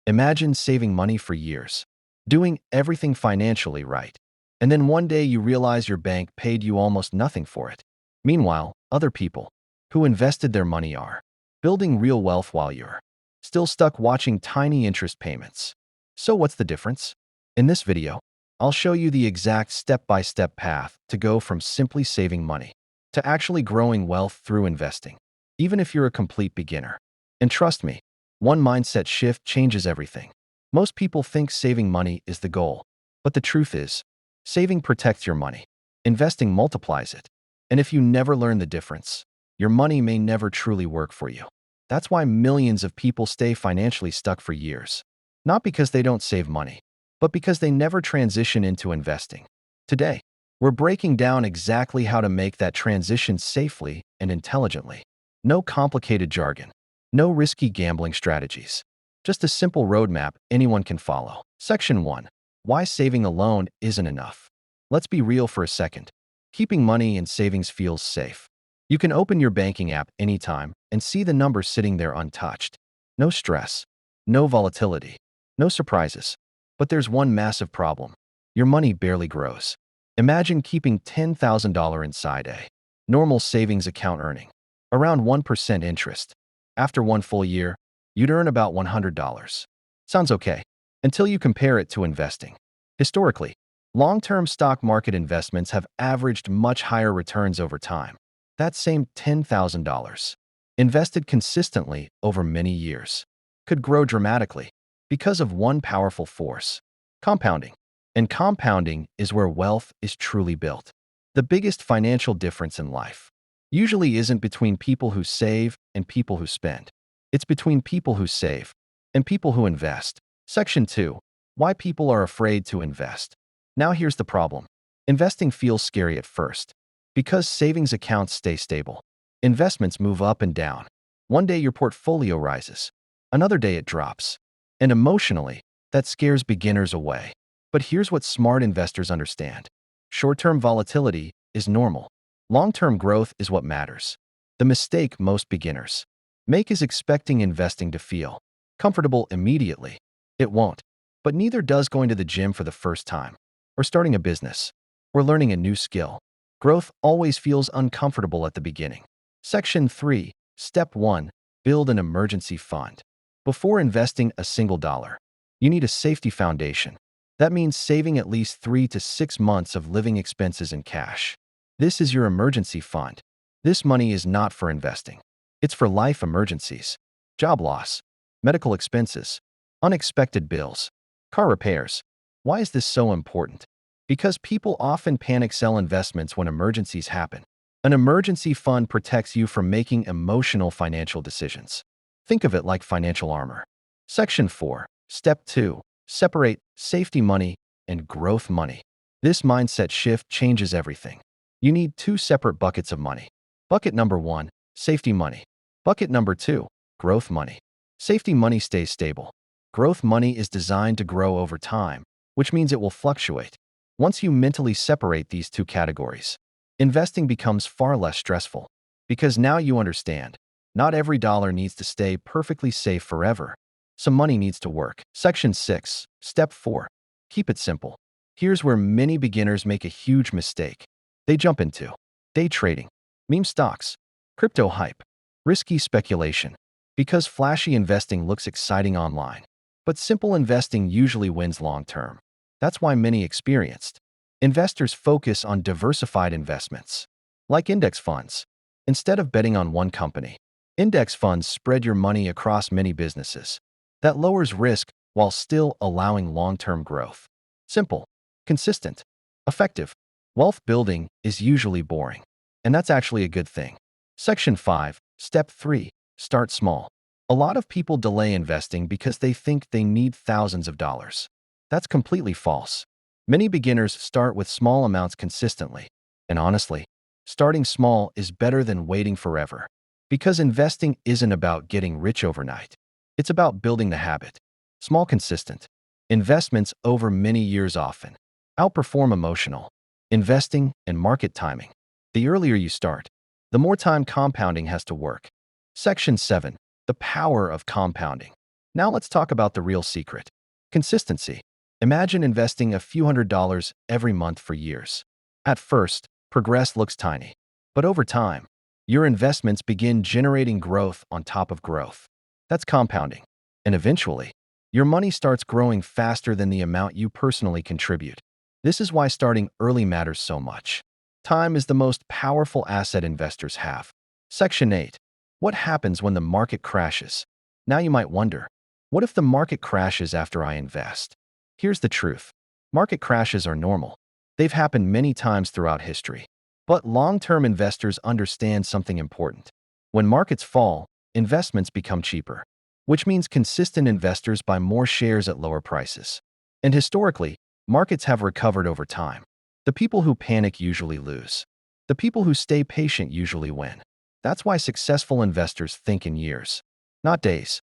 Imagine saving money for years, doing everything financially right, and then one day you realize your bank paid you almost nothing for it. Meanwhile, other people who invested their money are building real wealth while you're still stuck watching tiny interest payments. So what's the difference? In this video, I'll show you the exact step-by-step path to go from simply saving money to actually growing wealth through investing, even if you're a complete beginner. And trust me, one mindset shift changes everything. Most people think saving money is the goal, but the truth is, saving protects your money. Investing multiplies it. And if you never learn the difference, your money may never truly work for you. That's why millions of people stay financially stuck for years. Not because they don't save money, but because they never transition into investing. Today, we're breaking down exactly how to make that transition safely and intelligently. No complicated jargon, no risky gambling strategies. Just a simple roadmap anyone can follow. Section 1. Why saving alone isn't enough. Let's be real for a second. Keeping money in savings feels safe. You can open your banking app anytime and see the numbers sitting there untouched. No stress, no volatility, no surprises. But there's one massive problem. Your money barely grows. Imagine keeping $10,000 inside a normal savings account earning around 1% interest. After one full year, you'd earn about $100. Sounds okay, until you compare it to investing. Historically, long-term stock market investments have averaged much higher returns over time. That same $10,000, invested consistently over many years, could grow dramatically because of one powerful force: compounding. And compounding is where wealth is truly built. The biggest financial difference in life usually isn't between people who save and people who spend. It's between people who save and people who invest. Section 2. Why people are afraid to invest. Now here's the problem. Investing feels scary at first because savings accounts stay stable. Investments move up and down. One day your portfolio rises, another day it drops. And emotionally, that scares beginners away. But here's what smart investors understand. Short-term volatility is normal. Long-term growth is what matters. The mistake most beginners make is expecting investing to feel comfortable immediately. It won't. But neither does going to the gym for the first time, or starting a business, or learning a new skill. Growth always feels uncomfortable at the beginning. Section 3. Step 1. Build an emergency fund. Before investing a single dollar, you need a safety foundation. That means saving at least 3 to 6 months of living expenses in cash. This is your emergency fund. This money is not for investing. It's for life emergencies: job loss, medical expenses, unexpected bills, car repairs. Why is this so important? Because people often panic sell investments when emergencies happen. An emergency fund protects you from making emotional financial decisions. Think of it like financial armor. Section 4. Step 2. Separate safety money and growth money. This mindset shift changes everything. You need 2 separate buckets of money. Bucket number 1, safety money. Bucket number 2, growth money. Safety money stays stable. Growth money is designed to grow over time, which means it will fluctuate. Once you mentally separate these 2 categories, investing becomes far less stressful. Because now you understand, not every dollar needs to stay perfectly safe forever. Some money needs to work. Section 6. Step 4. Keep it simple. Here's where many beginners make a huge mistake. They jump into day trading, meme stocks, crypto hype, risky speculation, because flashy investing looks exciting online. But simple investing usually wins long term. That's why many experienced investors focus on diversified investments, like index funds. Instead of betting on one company, index funds spread your money across many businesses. That lowers risk while still allowing long-term growth. Simple, consistent, effective. Wealth building is usually boring, and that's actually a good thing. Section 5. Step 3. Start small. A lot of people delay investing because they think they need thousands of dollars. That's completely false. Many beginners start with small amounts consistently. And honestly, starting small is better than waiting forever. Because investing isn't about getting rich overnight. It's about building the habit. Small, consistent investments over many years often outperform emotional investing and market timing. The earlier you start, the more time compounding has to work. Section 7. The power of compounding. Now let's talk about the real secret. Consistency. Imagine investing a few $100s every month for years. At first, progress looks tiny. But over time, your investments begin generating growth on top of growth. That's compounding. And eventually, your money starts growing faster than the amount you personally contribute. This is why starting early matters so much. Time is the most powerful asset investors have. Section 8. What happens when the market crashes? Now you might wonder, what if the market crashes after I invest? Here's the truth. Market crashes are normal. They've happened many times throughout history. But long-term investors understand something important. When markets fall, investments become cheaper, which means consistent investors buy more shares at lower prices. And historically, markets have recovered over time. The people who panic usually lose. The people who stay patient usually win. That's why successful investors think in years, not days.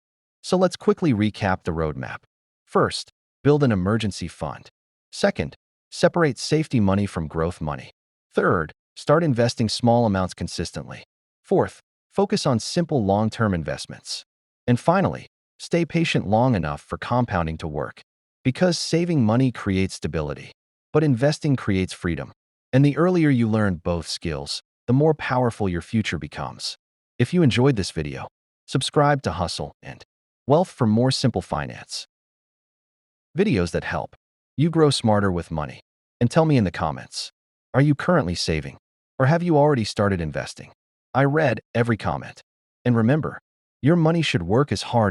So let's quickly recap the roadmap. First, build an emergency fund. Second, separate safety money from growth money. Third, start investing small amounts consistently. Fourth, focus on simple long-term investments. And finally, stay patient long enough for compounding to work. Because saving money creates stability, but investing creates freedom. And the earlier you learn both skills, the more powerful your future becomes. If you enjoyed this video, subscribe to Hustle and Wealth for more simple finance videos that help you grow smarter with money. And tell me in the comments, are you currently saving? Or have you already started investing? I read every comment. And remember, your money should work as hard